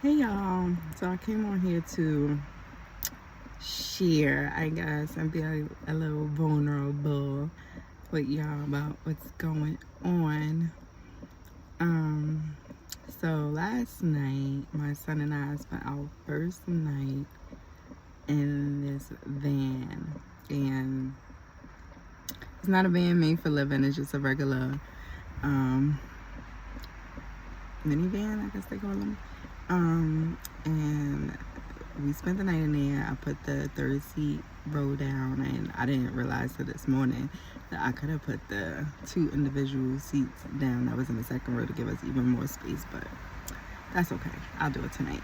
Hey y'all, so I came on here to share, I guess, and be a little vulnerable with y'all about what's going on. Um, so last night, my son and I spent our first night in this van, and it's not a van made for living, it's just a regular um, minivan, I guess they call them. And we spent the night in there. I put the third seat row down, and I didn't realize till this morning that I could have put the two individual seats down that was in the second row to give us even more space, but that's okay. I'll do it tonight.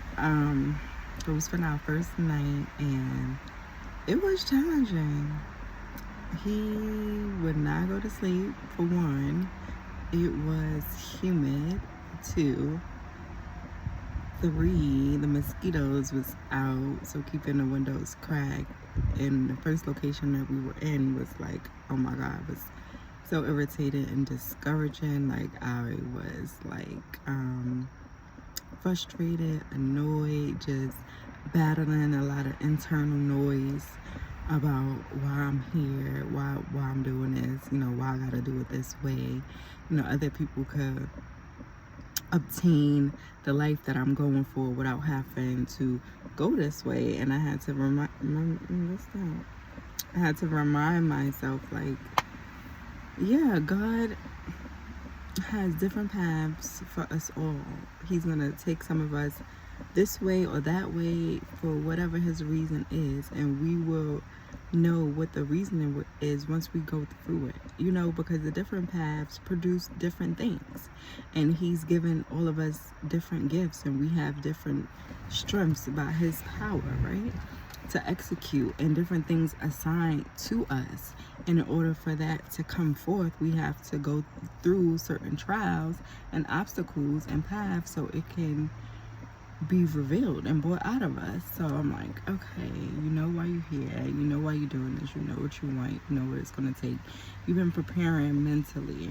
So we spent our first night, and it was challenging. He would not go to sleep, for one. It was humid, two. Three, the mosquitoes was out, so keeping the windows cracked. And the first location that we were in was like, oh my god, it was so irritated and discouraging. Like I was like frustrated, annoyed, just battling a lot of internal noise about why I'm here, why I'm doing this, why I gotta do it this way. Other people could obtain the life that I'm going for without having to go this way. And I had to I had to remind myself, like, yeah, God has different paths for us all. He's gonna take some of us this way or that way for whatever his reason is, and we will know what the reasoning is once we go through it, because the different paths produce different things, and he's given all of us different gifts, and we have different strengths by his power, right, to execute, and different things assigned to us. And in order for that to come forth, we have to go through certain trials and obstacles and paths so it can be revealed and brought out of us. So I'm like, okay, you know why you're here, you know why you're doing this, you know what you want, you know what it's gonna take. You've been preparing mentally,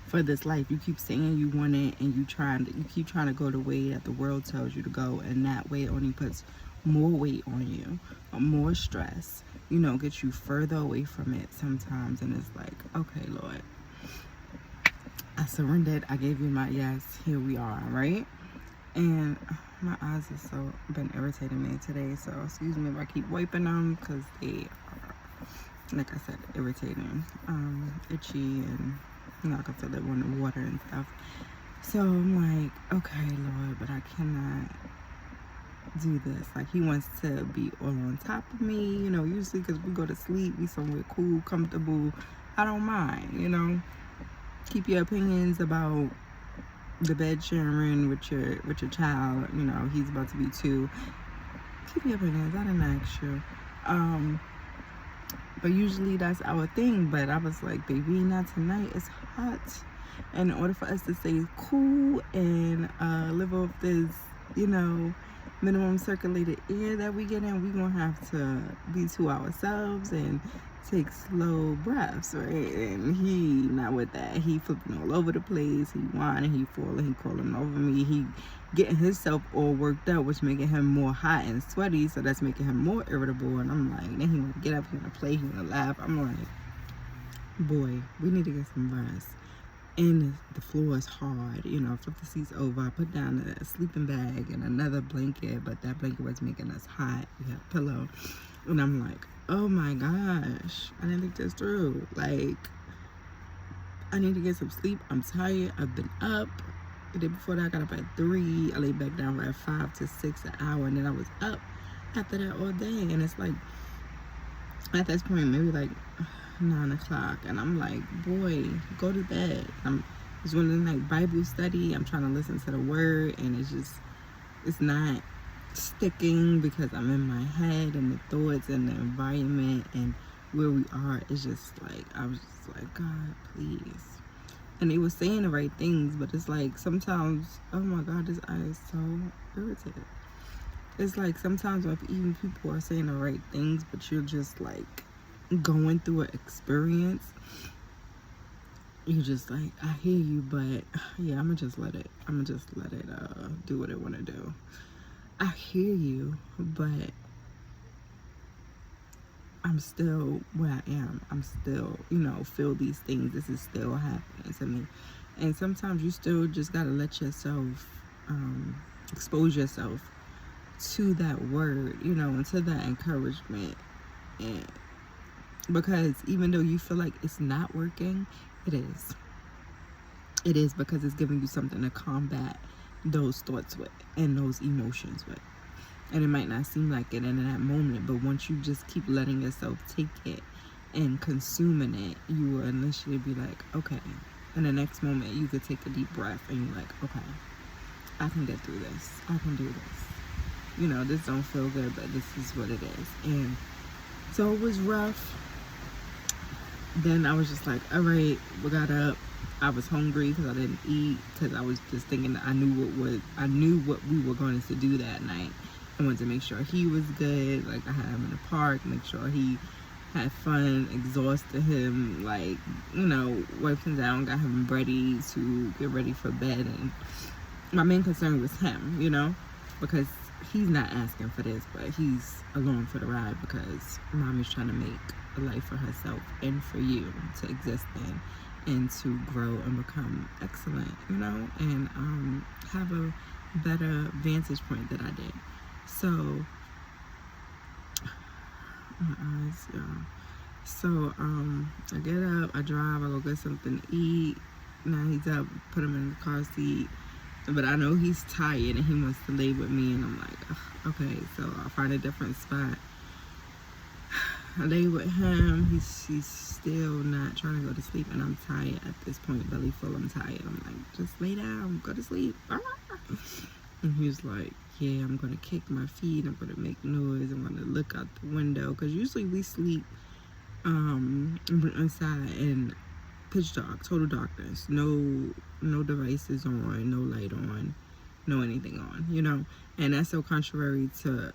for this life. You keep saying you want it, and you keep trying to go the way that the world tells you to go, and that way only puts more weight on you, more stress, gets you further away from it sometimes. And it's like, okay, Lord, I surrendered, I gave you my yes, here we are, right? And my eyes are so been irritating me today, so excuse me if I keep wiping them, because they are, like I said, irritating, itchy, and I can feel it when the water and stuff. So I'm like, okay, Lord, but I cannot do this. Like, he wants to be all on top of me, usually because we go to sleep, we somewhere cool, comfortable. I don't mind, keep your opinions about the bed sharing with your child. He's about to be 2. Keep your opinions, I didn't ask you. But usually that's our thing. But I was like, baby, not tonight, it's hot. And in order for us to stay cool and live off this, minimum circulated air that we get in, we gonna have to be to ourselves and take slow breaths, right? And he not with that. He flipping all over the place. He whining, he falling, he crawling over me. He getting himself all worked up, which making him more hot and sweaty. So that's making him more irritable. And I'm like, then he want to get up, he want to play, he want to laugh. I'm like, boy, we need to get some rest. And the floor is hard. I flip the seats over. I put down a sleeping bag and another blanket, but that blanket was making us hot. We had a pillow. And I'm like, oh my gosh, I didn't think this through. Like, I need to get some sleep. I'm tired. I've been up. The day before that, I got up at 3. I laid back down at 5 to 6 an hour, and then I was up after that all day. And it's like, at this point, maybe like 9 o'clock, and I'm like, boy, go to bed. I'm just doing like Bible study. I'm trying to listen to the word, and it's not sticking because I'm in my head, and the thoughts and the environment and where we are is just like, I was just like, God, please. And they were saying the right things, but it's like sometimes, oh my God, this eye is so irritated. It's like sometimes when even people are saying the right things, but you're just like going through an experience, you just like, I hear you, but yeah, I'm gonna just let it do what it want to do. I hear you, but I'm still where I am. I'm still, feel these things. This is still happening to me. And sometimes you still just gotta let yourself expose yourself to that word, and to that encouragement. And because even though you feel like it's not working, it is. It is, because it's giving you something to combat those thoughts with and those emotions with. And it might not seem like it in that moment, but once you just keep letting yourself take it and consuming it, you will initially be like, okay. And the next moment, you could take a deep breath and you're like, okay, I can get through this. I can do this. This don't feel good, but this is what it is. And so it was rough. Then I was just like, all right, we got up. I was hungry because I didn't eat, because I was just thinking that I knew what we were going to do that night. I wanted to make sure he was good, like I had him in the park, make sure he had fun, exhausted him, like, wiped him down, got him ready to get ready for bed. And my main concern was him, because he's not asking for this, but he's along for the ride, because mommy's trying to make a life for herself and for you to exist in, and to grow and become excellent, and have a better vantage point than I did. So, my eyes, y'all. So, I get up, I drive, I go get something to eat. Now he's up, put him in the car seat. But I know he's tired and he wants to lay with me, and I'm like, okay, so I'll find a different spot. I lay with him. He's still not trying to go to sleep, and I'm tired at this point, belly full. I'm tired. I'm like, just lay down, go to sleep. And he's like, yeah, I'm gonna kick my feet. I'm gonna make noise. I'm gonna look out the window, because usually we sleep inside in pitch dark, total darkness. No devices on, no light on, no anything on. And that's so contrary to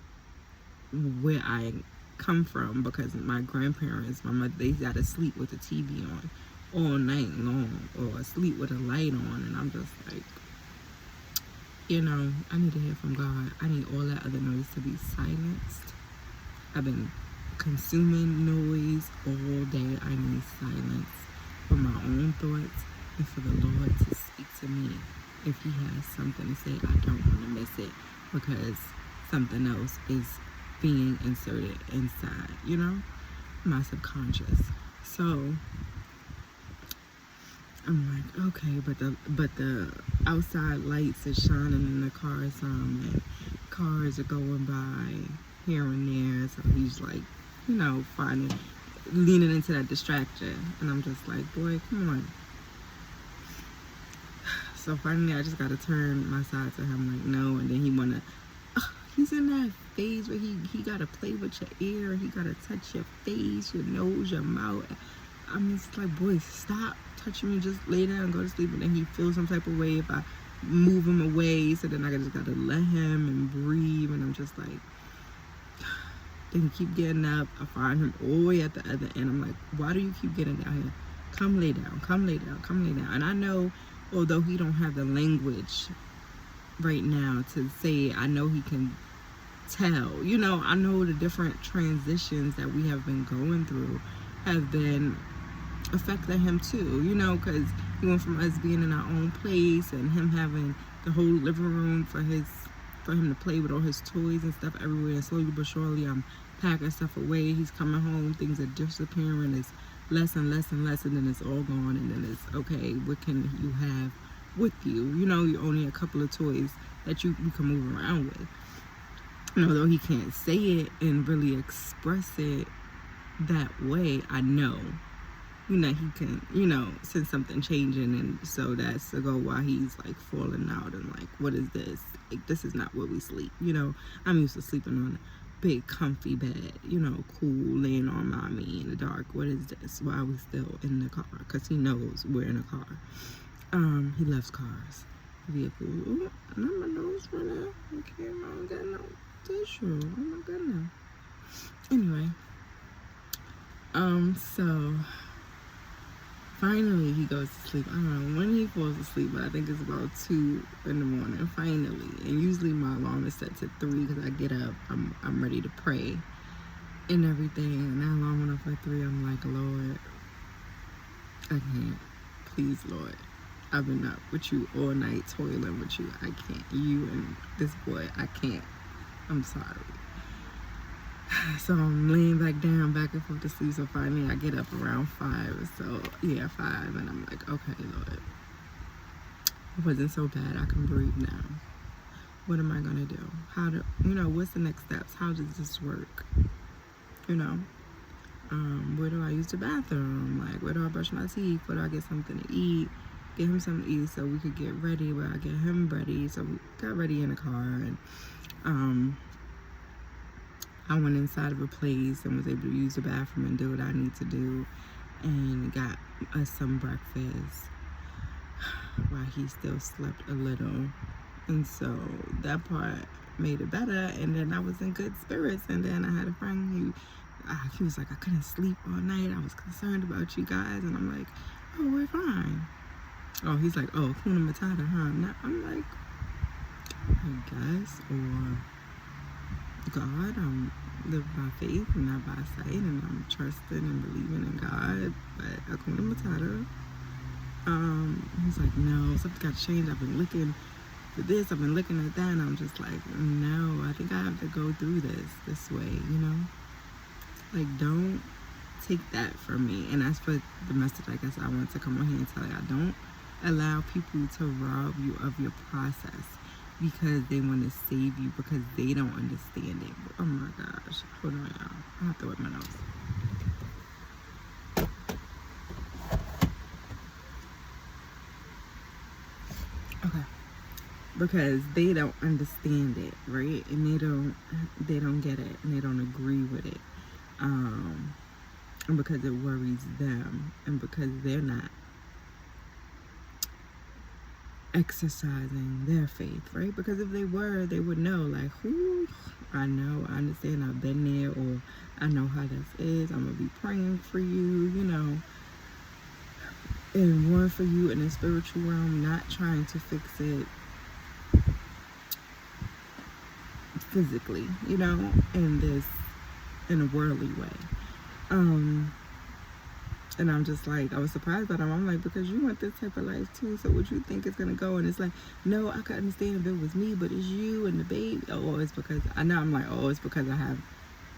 where I come from, because my grandparents, my mother, they got to sleep with the TV on all night long, or sleep with a light on. And I'm just like, I need to hear from God. I need all that other noise to be silenced. I've been consuming noise all day. I need silence for my own thoughts and for the Lord to speak to me. If he has something to say, I don't want to miss it, because something else is being inserted inside, my subconscious. So I'm like, okay, but the outside lights are shining in the car some, and cars are going by here and there. So he's like, leaning into that distraction, and I'm just like, boy, come on. So finally, I just gotta turn my side to him, like, no. And then he's in that phase where he gotta play with your ear, he gotta touch your face, your nose, your mouth. I'm just like, boy, stop touching me, just lay down and go to sleep. And then he feels some type of way if I move him away, so then I just gotta let him and breathe. And I'm just like, then he keep getting up. I find him all the way at the other end. I'm like, why do you keep getting down here? Come lay down, come lay down, come lay down. And I know, although he don't have the language right now to say it, I know he can tell. I know the different transitions that we have been going through have been affecting him too, because he went from us being in our own place and him having the whole living room for him to play with all his toys and stuff everywhere. And slowly but surely, I'm packing stuff away. He's coming home, things are disappearing. It's less and less and less, and then it's all gone. And then it's, okay, what can you have with you? You're only a couple of toys that you can move around with. And although he can't say it and really express it that way, I know, he can, sense something changing. And so that's ago why he's like falling out and like, what is this? Like, this is not where we sleep. I'm used to sleeping on a big comfy bed, cool, laying on mommy in the dark. What is this? Why are we still in the car? Because he knows we're in a car. He loves cars, vehicles. Ooh, not my nose right now. Okay, I don't got no tissue. Oh my goodness. Anyway, so Finally, he goes to sleep. I don't know when he falls asleep, but I think it's about 2 in the morning. Finally, and usually my alarm is set to 3 because I get up. I'm ready to pray and everything. And that alarm went off at 3. I'm like, Lord, I can't. Please, Lord. I've been up with you all night, toiling with you. I can't. You and this boy, I can't. I'm sorry. So I'm laying back down, back and forth to sleep. So finally I get up around 5. So yeah, 5. And I'm like, okay, Lord. It wasn't so bad. I can breathe now. What am I going to do? What's the next steps? How does this work? Where do I use the bathroom? Like, where do I brush my teeth? Where do I get something to eat? Get him something to eat so we could get ready. Where I get him ready. So we got ready in the car, and I went inside of a place and was able to use the bathroom and do what I need to do, and got us some breakfast while he still slept a little. And so that part made it better, and then I was in good spirits. And then I had a friend he was like, I couldn't sleep all night, I was concerned about you guys. And I'm like, oh, we're fine. Oh, he's like, oh, Hakuna Matata, huh? And I'm like, I guess, or God, live by faith and not by sight, and I'm trusting and believing in God, but Hakuna Matata. He's like, no, something got to change. I've been looking for this, I've been looking at that, and I'm just like, no, I think I have to go through this way, Like, don't take that from me. And that's for the message I guess I want to come on here and tell you. I don't allow people to rob you of your process because they want to save you, because they don't understand it. Oh my gosh. Hold on, y'all. I have to wipe my nose. Okay. Because they don't understand it, right? And they don't get it, and they don't agree with it. And because it worries them, and because they're not exercising their faith, right? Because if they were, they would know, like, I know, I understand, I've been there, or I know how this is, I'm gonna be praying for you, and one for you in the spiritual realm, not trying to fix it physically, in a worldly way. And I'm just like, I was surprised by them. I'm like, because you want this type of life too, so what you think is gonna go? And it's like, no, I could understand if it was me, but it's you and the baby. Oh, it's because I know. I'm like, oh, it's because I have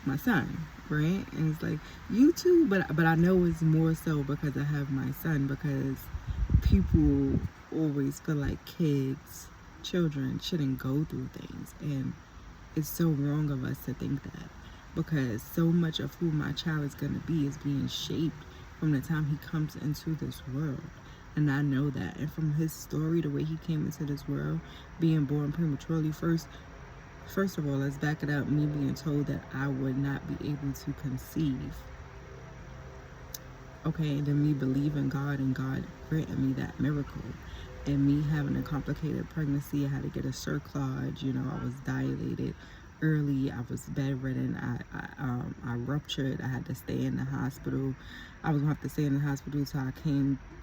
my son, right? And it's like, you too, but I know it's more so because I have my son, because people always feel like children shouldn't go through things, and it's so wrong of us to think that, because so much of who my child is gonna be is being shaped from the time he comes into this world. And I know that. And from his story, the way he came into this world, being born prematurely, first of all, let's back it up, me being told that I would not be able to conceive. Okay, and then me believing God, and God granted me that miracle. And me having a complicated pregnancy, I had to get a cerclage, I was dilated early, I was bedridden, I ruptured, I had to stay in the hospital. I was gonna have to stay in the hospital till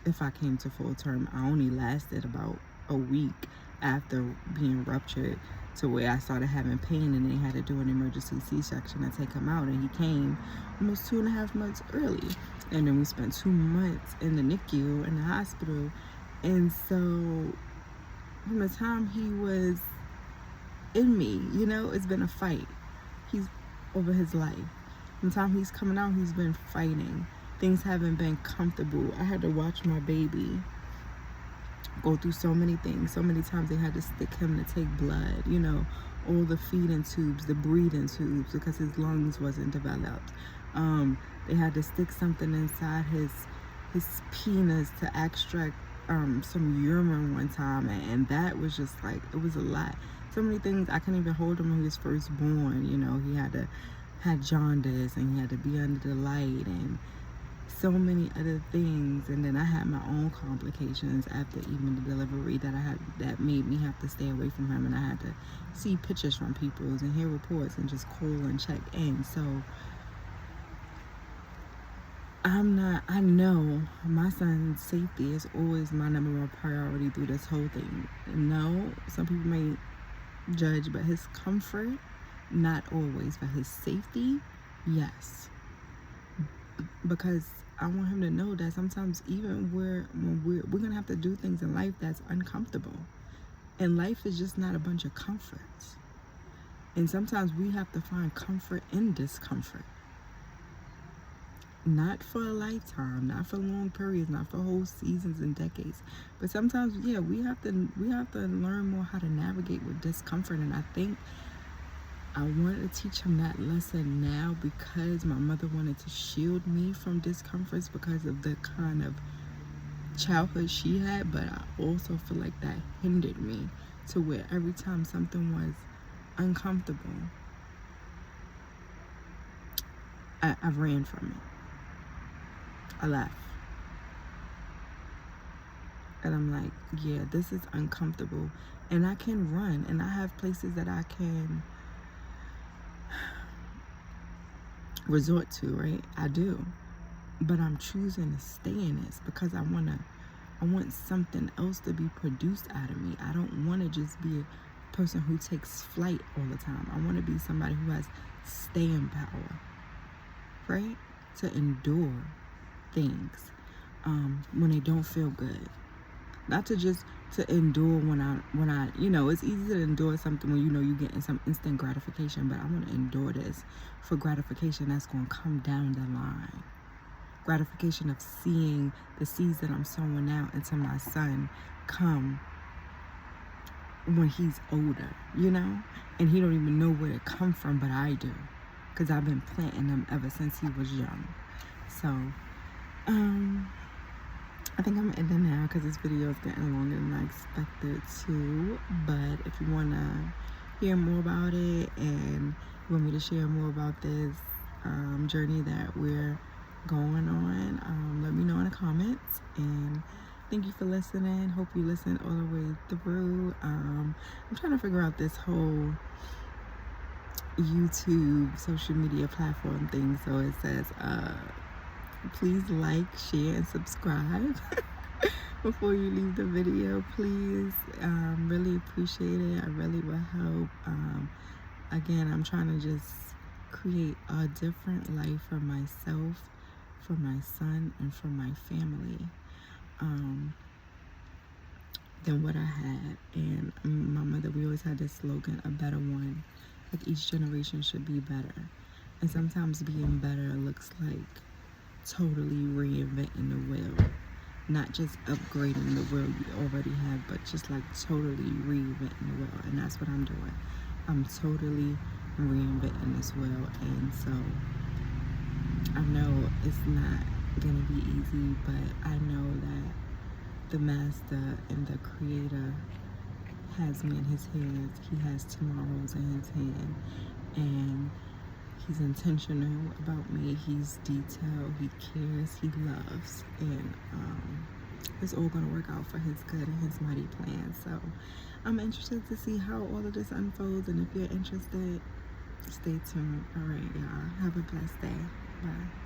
if I came to full term. I only lasted about a week after being ruptured, to where I started having pain, and they had to do an emergency C-section to take him out, and he came almost 2.5 months early. And then we spent 2 months in the NICU in the hospital. And so from the time he was in me, it's been a fight. He's over his life. From the time he's coming out, he's been fighting. Things haven't been comfortable. I had to watch my baby go through so many things. So many times they had to stick him to take blood, all the feeding tubes, the breathing tubes, because his lungs wasn't developed. They had to stick something inside his penis to extract some urine one time, and that was just like, it was a lot. So many things. I couldn't even hold him when he was first born. He had jaundice, and he had to be under the light, and so many other things. And then I had my own complications after even the delivery that made me have to stay away from him, and I had to see pictures from people and hear reports and just call and check in. So I know my son's safety is always my number one priority through this whole thing. No, some people may judge, but his comfort, not always, but his safety, yes. Because I want him to know that sometimes even when we're gonna have to do things in life that's uncomfortable. And life is just not a bunch of comforts. And sometimes we have to find comfort in discomfort. Not for a lifetime, not for long periods, not for whole seasons and decades. But sometimes, yeah, we have to learn more how to navigate with discomfort. And I think I wanted to teach him that lesson now because my mother wanted to shield me from discomforts because of the kind of childhood she had. But I also feel like that hindered me to where every time something was uncomfortable, I ran from it. I left. And I'm like, yeah, this is uncomfortable. And I can run, and I have places that I can resort to, right? I do. But I'm choosing to stay in this because I want something else to be produced out of me. I don't want to just be a person who takes flight all the time. I want to be somebody who has staying power, right? To endure things when they don't feel good. Not to just to endure when I it's easy to endure something when you're getting some instant gratification, but I want to endure this for gratification that's going to come down the line. Gratification of seeing the seeds that I'm sowing out into my son come when he's older, and he don't even know where it come from, but I do, because I've been planting them ever since he was young. So I think I'm ending now because this video is getting longer than I expected to. But if you want to hear more about it and you want me to share more about this journey that we're going on, let me know in the comments. And thank you for listening. Hope you listened all the way through. I'm trying to figure out this whole YouTube social media platform thing. So it says please like, share, and subscribe before you leave the video, please. Really appreciate it. I really will help. Again, I'm trying to just create a different life for myself, for my son, and for my family than what I had. And my mother, we always had this slogan, a better one. Like each generation should be better. And sometimes being better looks like totally reinventing the wheel. Not just upgrading the wheel you already have, but just like totally reinventing the wheel. And that's what I'm doing. I'm totally reinventing this wheel. And so I know it's not gonna be easy, but I know that the master and the creator has me in his hands. He has tomorrows in his hand, and he's intentional about me. He's detailed. He cares. He loves. And it's all going to work out for his good and his mighty plan. So I'm interested to see how all of this unfolds. And if you're interested, stay tuned. All right, y'all. Have a blessed day. Bye.